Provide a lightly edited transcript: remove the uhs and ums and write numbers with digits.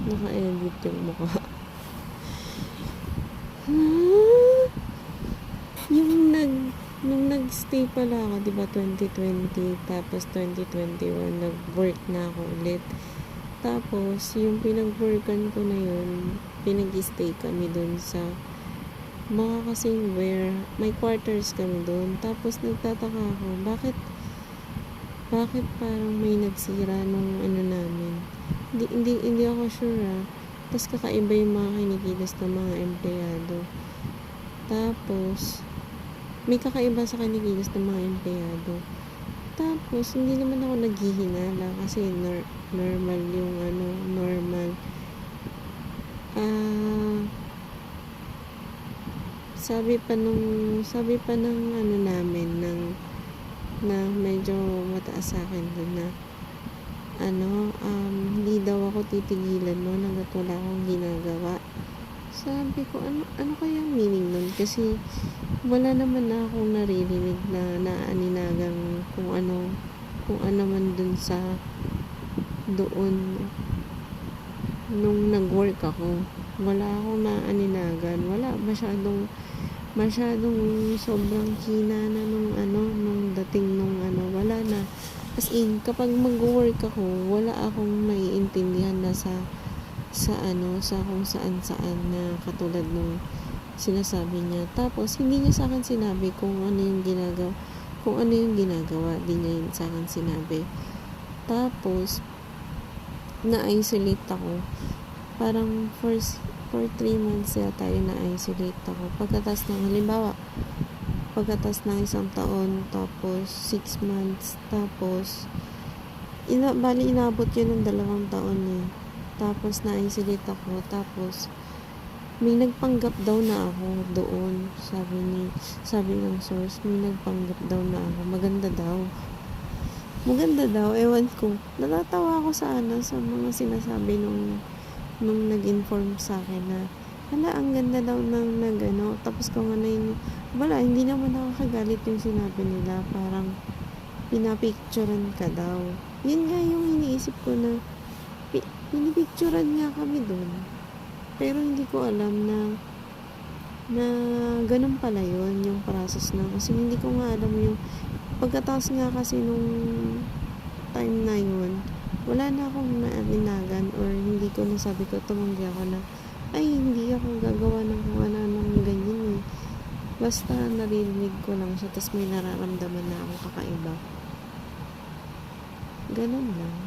Naka-edit yung mukha. Yung nung nag-stay pala ako, di ba 2020, tapos 2021, nag-work na ako ulit. Tapos, yung pinag-workan ko na yun, pinag-stay kami dun sa mga kasing may quarters kami dun. Tapos, nagtataka ako, bakit parang may nagsira nung ano namin. Hindi ako sure Tapos, kakaiba yung mga kinikilos ng mga empleyado. Tapos, may kakaiba sa kinikilos ng mga empleyado. Tapos, hindi naman ako naghihinala kasi normal yung normal. Sabi pa ng namin, na medyo mataas sa akin doon na, hindi daw ako titigilan mo hanggat wala akong ginagawa. Sabi ko, ano kaya meaning nun? Kasi, wala naman na akong naririnig na naaninagang kung ano man dun sa doon nung nag-work ako. Wala akong naaninagan. Wala masyadong sobrang hina na nung dating wala na. As in, kapag mag-work ako, wala akong maiintindihan na sa kung saan na katulad nung sinasabi niya. Tapos, hindi niya sa akin sinabi kung ano yung ginagawa. Di niya yun sa akin sinabi. Tapos, na-isolate ako. Parang for 3 months yata yung na-isolate ako. Pagkatas ng isang taon, tapos 6 months, tapos, inabot yun ng 2 taon eh. Tapos, na-isolate ako. Tapos, may nagpanggap daw na ako doon. Sabi ng source, may nagpanggap daw na ako. Maganda daw. Ewan ko. Natatawa ako sa mga sinasabi nung nag-inform sa akin na, ang ganda daw ng Tapos kung wala, hindi naman ako kagalit yung sinabi nila. Parang, pinapicturan ka daw. Yun nga yung iniisip ko na, pinipicturan nga kami doon. Pero hindi ko alam na ganun pala yun, yung process na. Kasi hindi ko nga alam yung pagkatapos nga kasi nung time na yun, wala na akong naaninagan or hindi ko nasabi ko, tumanggi ako na, hindi ako gagawa ng kung ano-anong ganyan eh. Basta naririnig ko lang siya, tas may nararamdaman na akong kakaiba. Ganun lang.